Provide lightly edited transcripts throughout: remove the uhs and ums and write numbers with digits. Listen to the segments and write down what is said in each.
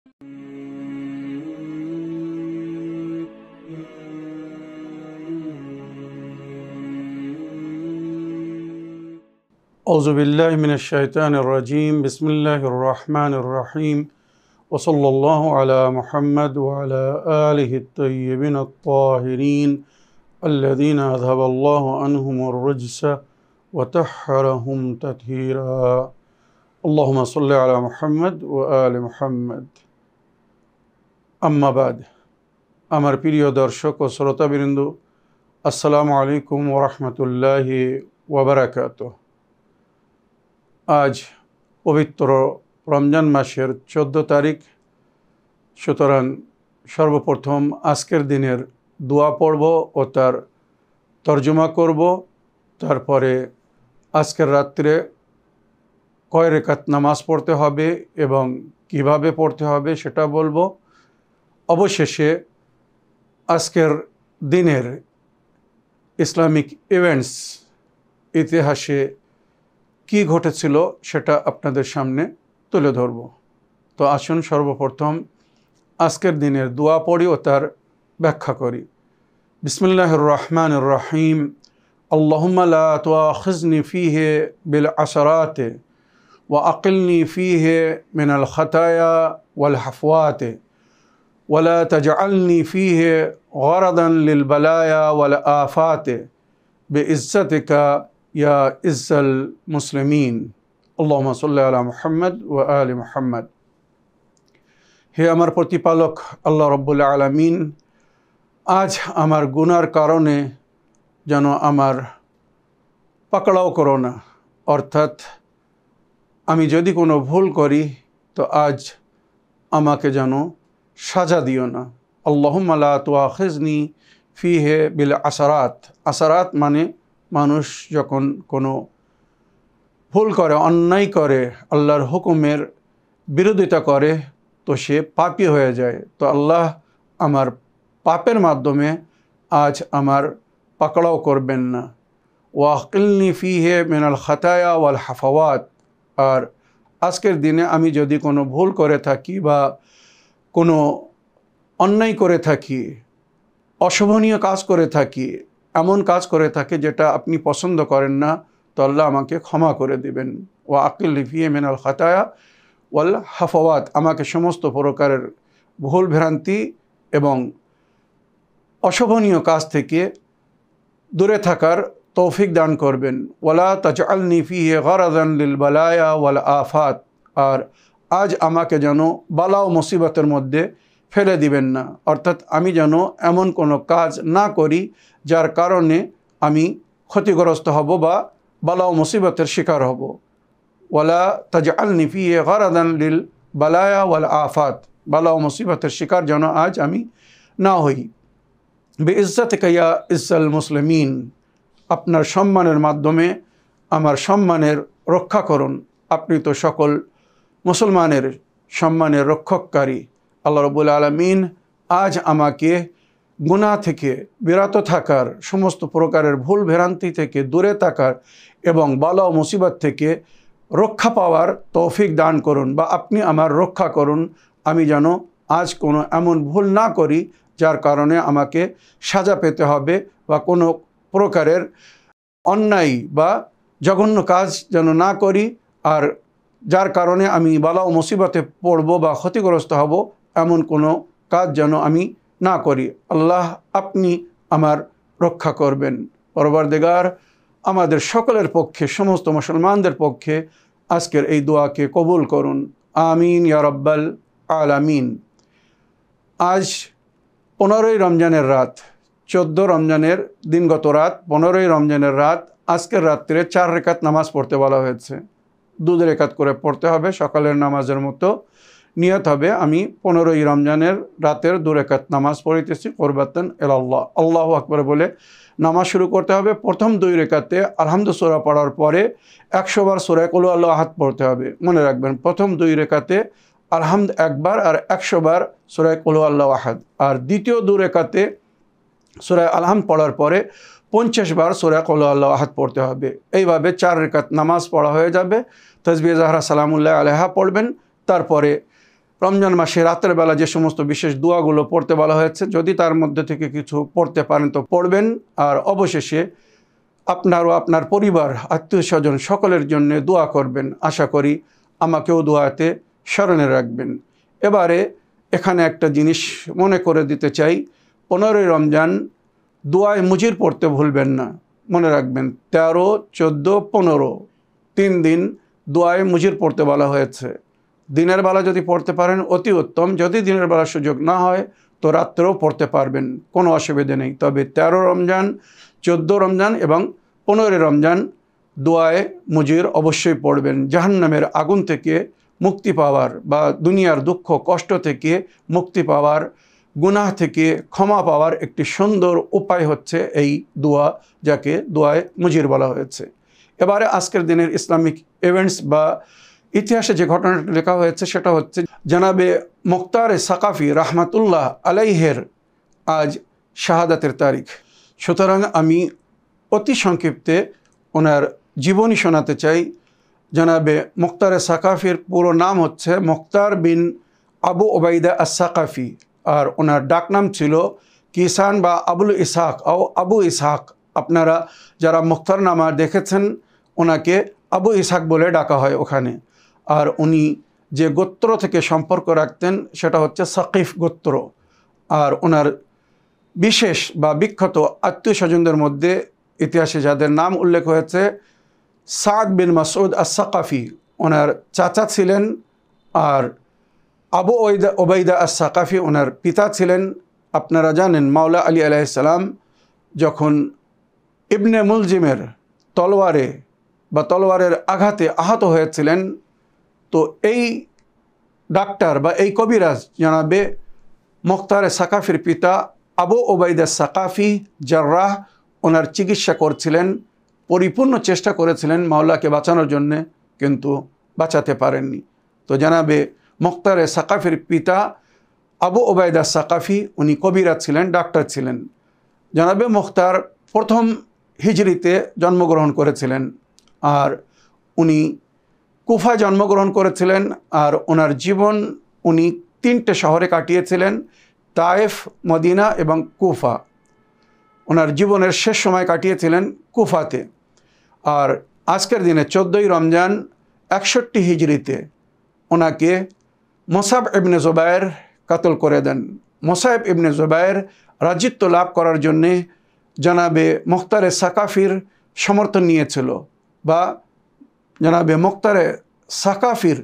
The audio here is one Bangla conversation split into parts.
أعوذ بالله من الشيطان الرجيم بسم الله الرحمن الرحيم وصلى الله على محمد وعلى آله الطيبين الطاهرين الذين أذهب الله عنهم الرجس وطهرهم تطهيرا اللهم صل على محمد وآل محمد أما بعد আমার প্রিয় দর্শক ও শ্রোতাবৃন্দ আসসালামু আলাইকুম ওয়া রাহমাতুল্লাহি ওয়া বারাকাতুহু। আজ পবিত্র রমজান মাসের 14 তারিখ, সুতরাং সর্বপ্রথম আজকের দিনের দোয়া পড়ব ও তার তর্জমা করব। তারপরে আজকের রাত্রে কয় রাকাত নামাজ পড়তে হবে এবং কিভাবে পড়তে হবে সেটা বলবো। অবশেষে আজকের দিনের ইসলামিক ইভেন্টস, ইতিহাসে কি ঘটেছিল সেটা আপনাদের সামনে তুলে ধরব। তো আসুন সর্বপ্রথম আজকের দিনের দোয়া পড়ি ও তার ব্যাখ্যা করি। বিসমিল্লাহির রহমানির রহিম। আল্লাহুম্মা লা তুআখিযনি ফীহি বিল আসরাতি ওয়া আকিলনি ফীহি মিনাল খাতায়া ওয়াল হাফওয়াতি ওয়া লা তাজআলনি ফীহি গরাদান লিল বালায়া ওয়াল আফাতি বিইজ্জাতিকা ইয়া ইজ্জাল মুসলিমিন। আল্লাহুম্মা সাল্লি আলা মুহাম্মদ ওয়া আলি মুহাম্মদ। হে আমার প্রতিপালক আল্লাহ রাব্বুল আলামিন, আজ আমার গুনার কারণে যেন আমার পাকড়াও করো না, অর্থাৎ আমি যদি কোনো ভুল করি তো আজ আমাকে যেন সাজা দিও না। আল্লাহুম্মা লা তুআখিযনি ফীহি বিল আসরাত। আসরাত মানে মানুষ যখন কোনো ভুল করে, অন্যায় করে, আল্লাহর হুকুমের বিরোধিতা করে তো সে পাপী হয়ে যায়। তো আল্লাহ আমার পাপের মাধ্যমে আজ আমার পাকড়াও করবেন না। ওয়াকিলনি ফীহি মিনাল খাতায়া ওয়াল হাফাওয়াত। আর আজকের দিনে আমি যদি কোনো ভুল করে থাকি বা কোনো অন্যায় করে থাকি, অশোভনীয় কাজ করে থাকি, এমন কাজ করে থাকে যেটা আপনি পছন্দ করেন না, তো আল্লাহ আমাকে ক্ষমা করে দিবেন। ওয়াকিলনি ফীহি মিনাল খাতায়া ওয়াল হাফাওয়াত। আমাকে সমস্ত প্রকারের ভুল ভ্রান্তি এবং অশোভনীয় কাজ থেকে দূরে থাকার তৌফিক দান করবেন। ওয়ালা তাজআলনি ফীহি গরাদান লিল বালায়া ওয়াল আফাত। আর আজ আমাকে যেন বালা ও মুসিবতের মধ্যে ফেলে দিবেন না, অর্থাৎ আমি যেন এমন কোনো কাজ না করি যার কারণে আমি ক্ষতিগ্রস্ত হব বা বালা ও মুসিবতের শিকার হব। ওয়ালা তাজআলনি ফীহি গরাদান লিল বালায়া ওয়াল আফাত। বালা ও মুসিবতের শিকার যেন আজ আমি না হই। বিইজ্জাতিকা ইয়া ইজ্জাল মুসলিমিন। আপনার সম্মানের মাধ্যমে আমার সম্মানের রক্ষা করুন। আপনি তো সকল মুসলমানের সম্মানের রক্ষককারী। আল্লাহ রাব্বুল আলামিন আজ আমাকে গুনাহ থেকে বিরত থাকার, সমস্ত প্রকারের ভুল ভ্রান্তি থেকে দূরে থাকার এবং বালা ও মুসিবত থেকে রক্ষা পাওয়ার তৌফিক দান করুন, বা আপনি আমার রক্ষা করুন। আমি যেন আজ কোনো এমন ভুল না করি যার কারণে আমাকে সাজা পেতে হবে, বা কোনো প্রকারের অন্যায় বা জঘন্য কাজ যেন না করি, আর যার কারণে আমি বালা ও মুসিবতে পড়ব বা ক্ষতিগ্রস্ত হব, এমন কোনো কাজ যেন আমি না করি। আল্লাহ আপনি আমার রক্ষা করবেন। পরবর্তীগার আমাদের সকলের পক্ষে, সমস্ত মুসলমানদের পক্ষে আজকের এই দোয়াকে কবুল করুন। আমিন ইয়া রাব্বাল আলামিন। আজ 15ই রমজানের রাত, 14 রমজানের দিনগত রাত, 15ই রমজানের রাত। আজকের রাত্রে 4 রাকাত নামাজ পড়তে বলা হয়েছে। 2 রাকাত করে পড়তে হবে, সকালের নামাজের মতো। নিয়ত হবে আমি 15ই রমজানের রাতের 2 রাকাত নামাজ পড়িতেছি কুরবাতান ইলাল্লাহ। আল্লাহু আকবার বলে নামাজ শুরু করতে হবে। প্রথম 2 রাকাতে আলহামদু সূরা পড়ার পরে 100 বার সূরা কুল আল্লাহু আহাদ পড়তে হবে। মনে রাখবেন, প্রথম 2 রাকাতে আলহামদ একবার আর 100 বার সূরা কুল আল্লাহু আহাদ। আর দ্বিতীয় 2 রাকাতে সূরা আলহামদ পড়ার পরে 50 বার সূরা কুল আল্লাহু আহাদ পড়তে হবে। এইভাবে 4 রাকাত নামাজ পড়া হয়ে যাবে। তাসবিহ জাহরা সালামুল্লাহ আলাইহা পড়বেন। তারপরে রমজান মাসে রাতের বেলা যে সমস্ত বিশেষ দোয়াগুলো পড়তে বলা হয়েছে, যদি তার মধ্যে থেকে কিছু পড়তে পারেন তো পড়বেন। আর অবশেষে আপনার ও আপনার পরিবার, আত্মীয় স্বজন সকলের জন্য দোয়া করবেন। আশা করি আমাকেও দোয়াতে স্মরণে রাখবেন। এবারে এখানে একটা জিনিস মনে করে দিতে চাই, 15ই রমজান দোয়ায় মুজির পড়তে ভুলবেন না। মনে রাখবেন 13, 14, 15 3 দিন দোয়ায় মুজির পড়তে বলা হয়েছে। দিনের বেলা যদি পড়তে পারেন অতি উত্তম, যদি দিনের বেলা সুযোগ না হয় তো রাত্রেও পড়তে পারবেন, কোনো অসুবিধে নেই। তবে 13 রমজান, 14 রমজান এবং 15 রমজান দোয়ায় মুজির অবশ্যই পড়বেন। জাহান্নামের আগুন থেকে মুক্তি পাওয়ার বা দুনিয়ার দুঃখ কষ্ট থেকে মুক্তি পাওয়ার, গুনাহ থেকে ক্ষমা পাওয়ার একটি সুন্দর উপায় হচ্ছে এই দোয়া, যাকে দোয়ায় মুজির বলা হয়েছে। এবারে আজকের দিনের ইসলামিক ইভেন্টস বা ইতিহাসে যে ঘটনাটি লেখা হয়েছে সেটা হচ্ছে জনাবে মুখতার সাকাফি রহমাতুল্লাহ আলাইহের আজ শাহাদাতের তারিখ। সুতরাং আমি অতি সংক্ষিপ্তে ওনার জীবনী শোনাতে চাই। জনাবে মুখতার সাকাফির পুরো নাম হচ্ছে মুখতার বিন আবু ওবাইদা আস-সাকাফি, আর ওনার ডাকনাম ছিল কিসান বা আবুল ইসহাক ও আবু ইসহাক। আপনারা যারা মুখতার নামা দেখেছেন ওনাকে আবু ইসহাক বলে ডাকা হয় ওখানে। আর উনি যে গোত্র থেকে সম্পর্ক রাখতেন সেটা হচ্ছে সাকিফ গোত্র। আর ওনার বিশেষ বা বিখ্যাত আত্মীয় স্বজনদের মধ্যে ইতিহাসে যাদের নাম উল্লেখ হয়েছে, সাদ বিন মাসউদ আস-সাকাফি ওনার চাচা ছিলেন, আর আবু ওবাইদা আস-সাকাফি ওনার পিতা ছিলেন। আপনারা জানেন মাওলা আলী আলাইহিস সালাম যখন ইবনে মুলজিমের তলোয়ারের আঘাতে আহত হয়েছিলেন, তো এই ডাক্তার বা এই কবিরাজ জানাবে মুখতার সাকাফির পিতা আবু ওবাইদা সাকাফি জার্রাহ ওনার চিকিৎসা করছিলেন, পরিপূর্ণ চেষ্টা করেছিলেন মাওলাকে বাঁচানোর জন্যে, কিন্তু বাঁচাতে পারেননি। তো জানাবে মুখতার সাকাফির পিতা আবু ওবাইদা সাকাফি উনি কবিরাজ ছিলেন, ডাক্তার ছিলেন। জানাবে মুখতার প্রথম হিজরিতে জন্মগ্রহণ করেছিলেন, আর উনি কুফায় জন্মগ্রহণ করেছিলেন। আর ওনার জীবন উনি 3টে শহরে কাটিয়েছিলেন, তায়েফ, মদিনা এবং কুফা। ওনার জীবনের শেষ সময় কাটিয়েছিলেন কুফাতে। আর আজকের দিনে 14ই রমজান 61 হিজরিতে ওনাকে মুসআব ইবনে জুবায়ের কাতল করে দেন। মুসআব ইবনে জুবায়ের রাজিত্ব লাভ করার জন্যে জনাবে মুখতার সাকাফির সমর্থন নিয়েছিল, বা জনাবে মুখতার সাকাফির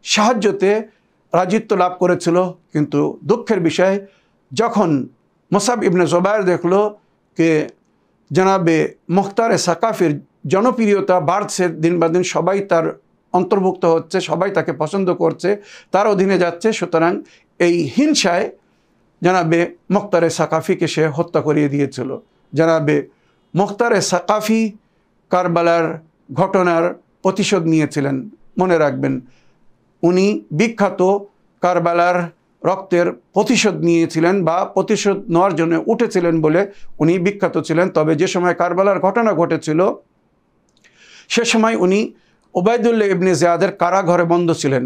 সাহায্যতে রাজিত্ব লাভ করেছিল। কিন্তু দুঃখের বিষয়, যখন মুসআব ইবনে জুবায়ের দেখল যে জনাবে মুখতার সাকাফির জনপ্রিয়তা বাড়ছে, দিন বা দিন সবাই তার অন্তর্ভুক্ত হচ্ছে, সবাই তাকে পছন্দ করছে, তার অধীনে যাচ্ছে, সুতরাং এই হিংসায় জনাবে মুখতার সাকাফিকে সে হত্যা করিয়ে দিয়েছিল। জনাবে মুখতার সাকাফি কারবালার ঘটনার প্রতিশোধ নিয়েছিলেন। মনে রাখবেন উনি বিখ্যাত কারবালার রক্তের প্রতিশোধ নিয়েছিলেন বা প্রতিশোধ নেওয়ার জন্য উঠেছিলেন বলে উনি বিখ্যাত ছিলেন। তবে যে সময় কারবালার ঘটনা ঘটেছিল সে সময় উনি ওবায়দুল্লাহ ইবনে জিয়াদের কারাগারে বন্ধ ছিলেন।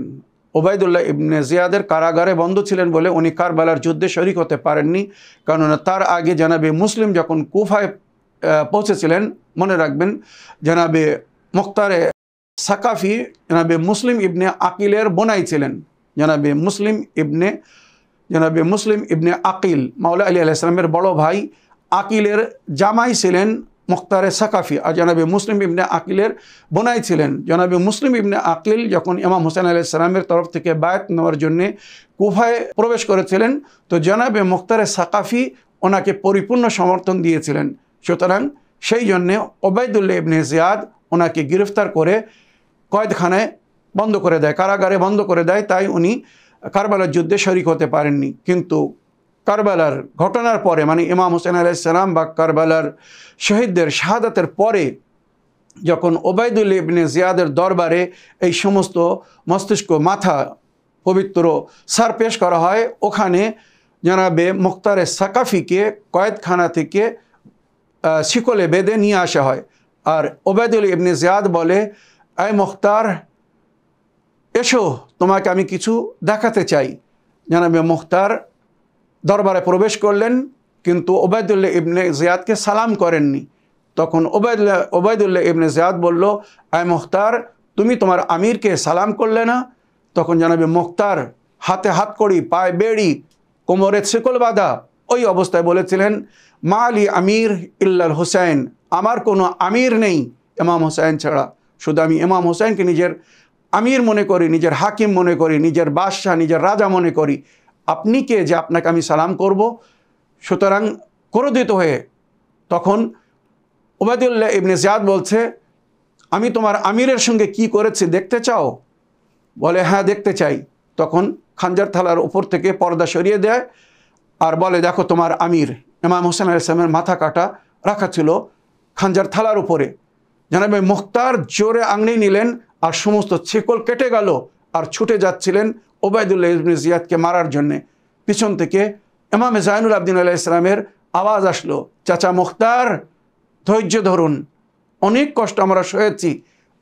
ওবায়দুল্লাহ ইবনে জিয়াদের কারাগারে বন্ধ ছিলেন বলে উনি কারবালার যুদ্ধে শরিক হতে পারেননি। কেননা তার আগে জনাবে মুসলিম যখন কুফায় পৌঁছেছিলেন, মনে রাখবেন জনাবে মুখতারে সাকাফি জনাবে মুসলিম ইবনে আকিলের বোনাই ছিলেন। জনাবে মুসলিম ইবনে আকিল মাওলা আলী আলাইহিস সালামের বড় ভাই আকিলের জামাই ছিলেন মুখতারে সাকাফি, আর জনাবে মুসলিম ইবনে আকিলের বোনাই ছিলেন। জনাবে মুসলিম ইবনে আকিল যখন ইমাম হোসেন আলাইহিস সালামের তরফ থেকে বায়াত নেওয়ার জন্যে কুফায় প্রবেশ করেছিলেন, তো জনাবে মুখতারে সাকাফি ওনাকে পরিপূর্ণ সমর্থন দিয়েছিলেন। সুতরাং সেই জন্যে ওবায়দুল্লাহ ইবনে জিয়াদ ওনাকে গ্রেফতার করে কয়েদখানায় বন্ধ করে দেয়, কারাগারে বন্ধ করে দেয়। তাই উনি কারবালার যুদ্ধে শরিক হতে পারেননি। কিন্তু কারবালার ঘটনার পরে, মানে ইমাম হোসেন আলাইহিস সালাম বা কারবালার শহীদদের শাহাদাতের পরে, যখন ওবায়দুল্লাহ ইবনে জিয়াদের দরবারে এই সমস্ত মস্তিষ্ক, মাথা, পবিত্র সার পেশ করা হয়, ওখানে জনাবে মুখতারে সাকাফিকে কয়েদখানা থেকে শিকলে বেঁধে নিয়ে আসা হয়। আর ওবায়দুল্লাহ ইবনে জিয়াদ বলে, আয় মুখতার, এসো, তোমাকে আমি কিছু দেখাতে চাই। জনাবে মুখতার দরবারে প্রবেশ করলেন, কিন্তু ওবায়দুল্লাহ ইবনে জিয়াদকে সালাম করেননি। তখন ওবায়দুল্লাহ ইবনে জিয়াদ বলল, আয় মুখতার, তুমি তোমার আমিরকে সালাম করলে না? তখন জনাবে মুখতার হাতে হাত কড়ি, পায়ে বেড়ি, কোমরে শিকল বাঁধা ওই অবস্থায় বলেছিলেন, মা আলী আমির ইল্লাল হুসাইন, আমার কোনো আমির নেই ইমাম হুসাইন ছাড়া। শুধু আমি ইমাম হুসাইনকে নিজের আমির মনে করি, নিজের হাকিম মনে করি, নিজের বাদশাহ, নিজের রাজা মনে করি। আপনি কে যে আপনাকে আমি সালাম করব? সুতরাং ক্রোধিত হয়ে তখন ওবায়দুল্লাহ ইবনে জিয়াদ বলছে, আমি তোমার আমিরের সঙ্গে কি করেছি দেখতে চাও? বলে, হ্যাঁ দেখতে চাই। তখন খাঞ্জার থালার উপর থেকে পর্দা সরিয়ে দেয় আর বলে, দেখো তোমার আমির। ইমাম হোসেন আলাইহিস সালামের মাথা কাটা রাখা ছিল খাঞ্জার থালার উপরে। জনাবে মুখতার জোরে আংড়ি নিলেন আর সমস্ত ছিকল কেটে গেল আর ছুটে যাচ্ছিলেন ওবায়দুল্লাহ ইবনে জিয়াদকে মারার জন্যে। পিছন থেকে ইমাম জাইনুল আবদিন আলাইহিস সালামের আওয়াজ আসলো, চাচা মুখতার, ধৈর্য ধরুন, অনেক কষ্ট আমরা সয়েছি,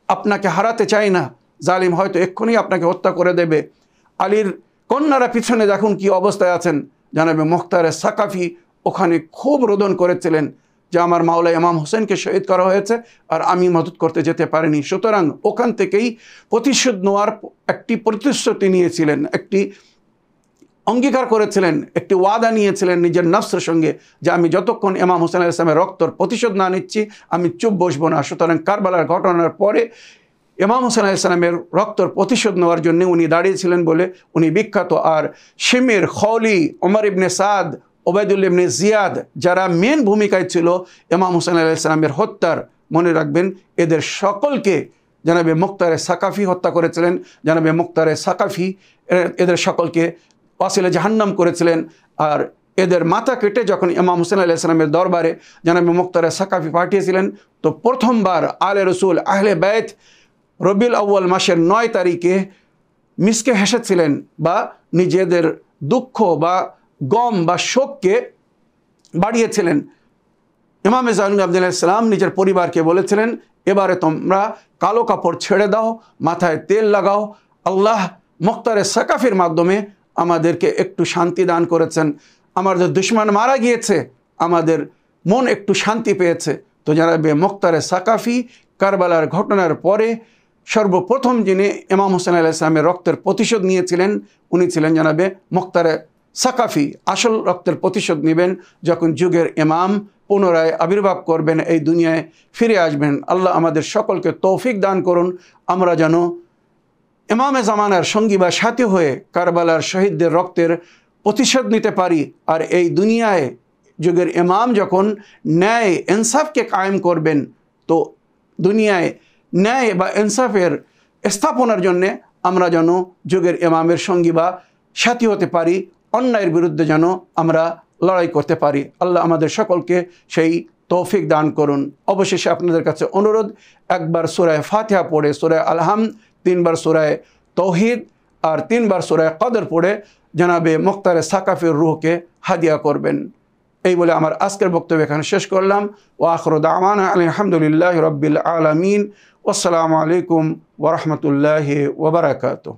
আপনাকে হারাতে চাই না, জালিম হয়তো এক্ষুনি আপনাকে হত্যা করে দেবে। আলীর কন্যারা পিছনে দেখুন কি অবস্থায় আছেন। জনাবে মুখতার সাকাফি ওখানে খুব রোদন করেছিলেন যে আমার মাওলা ইমাম হোসেনকে শহীদ করা হয়েছে আর আমি মদত করতে যেতে পারিনি। সুতরাং ওখান থেকেই প্রতিশোধ নেওয়ার একটি প্রতিশ্রুতি নিয়েছিলেন, একটি অঙ্গীকার করেছিলেন, একটি ওয়াদা নিয়েছিলেন নিজের নফসের সঙ্গে যে আমি যতক্ষণ ইমাম হোসেন আলাইহিস সালামের রক্তর প্রতিশোধ না নিচ্ছি আমি চুপ বসবো না। সুতরাং কারবালার ঘটনার পরে ইমাম হোসেন আলাইহিস সালামের রক্তর প্রতিশোধ নেওয়ার জন্য উনি দাঁড়িয়েছিলেন বলে উনি বিখ্যাত। আর শিমির, খওলি, ওমর ইবনে সাদ, ওবায়দুল্লাহ ইবনে জিয়াদ যারা মেন ভূমিকায় ছিল ইমাম হোসেন আলাইহিস সালামের হত্যার, মনে রাখবেন এদের সকলকে জনাবে মুখতারে সাকাফি হত্যা করেছিলেন। জনাবে মুখতারে সাকাফি এদের সকলকে ওয়াসিলে জাহান্নাম করেছিলেন। আর এদের মাথা কেটে যখন ইমাম হোসেন আলাইহিস সালামের দরবারে জনাবে মুখতারে সাকাফি পাঠিয়েছিলেন, তো প্রথমবার আলে রসুল আহলে বাইত রবিউল আউয়াল মাসের 9 তারিখে মিসকে হেসেছিলেন বা নিজেদের দুঃখ বা গম বা শোককে বাড়িয়েছিলেন। ইমাম জাইনুল আবদিন আলাইহিস সালাম নিজের পরিবারকে বলেছিলেন, এবারে তোমরা কালো কাপড় ছেড়ে দাও, মাথায় তেল লাগাও। আল্লাহ মুখতারে সাকাফির মাধ্যমে আমাদেরকে একটু শান্তি দান করেছেন। আমাদের দুশমন মারা গিয়েছে, আমাদের মন একটু শান্তি পেয়েছে। তো জনাবে মুখতারে সাকাফি কারবালার ঘটনার পরে সর্বপ্রথম যিনি ইমাম হোসেন আলাইহিস সালামের রক্তের প্রতিশোধ নিয়েছিলেন উনি ছিলেন জনাবে মুখতারে সাকাফি। আসল রক্তের প্রতিশোধ নেবেন যখন যুগের ইমাম পুনরায় আবির্ভাব করবেন, এই দুনিয়ায় ফিরে আসবেন। আল্লাহ আমাদের সকলকে তৌফিক দান করুন, আমরা যেন ইমামে জামানার সঙ্গী বা সাথী হয়ে কারবালার শহীদদের রক্তের প্রতিশোধ নিতে পারি। আর এই দুনিয়ায় যুগের ইমাম যখন ন্যায় ইনসাফকে কায়েম করবেন, তো দুনিয়ায় ন্যায় বা ইনসাফের স্থাপনার জন্যে আমরা যেন যুগের ইমামের সঙ্গী বা সাথী হতে পারি, অন্যায়ের বিরুদ্ধে যেন আমরা লড়াই করতে পারি। আল্লাহ আমাদের সকলকে সেই তৌফিক দান করুন। অবশেষে আপনাদের কাছে অনুরোধ, একবার সূরা ফাতিহা পড়ে, সূরা আল-হামদ, 3 বার সূরা তৌহিদ আর 3 বার সূরা কদর পড়ে জনাবে মুখতারে সাকাফির রূহকে হাদিয়া করবেন। এই বলে আমার আজকের বক্তব্য এখানে শেষ করলাম। ওয়া আখিরু দাওয়ানা আলহামদুলিল্লাহি রাব্বিল আলামিন। ওয়াসসালামু আলাইকুম ওয়া রাহমাতুল্লাহি ওয়া বারাকাতুহু।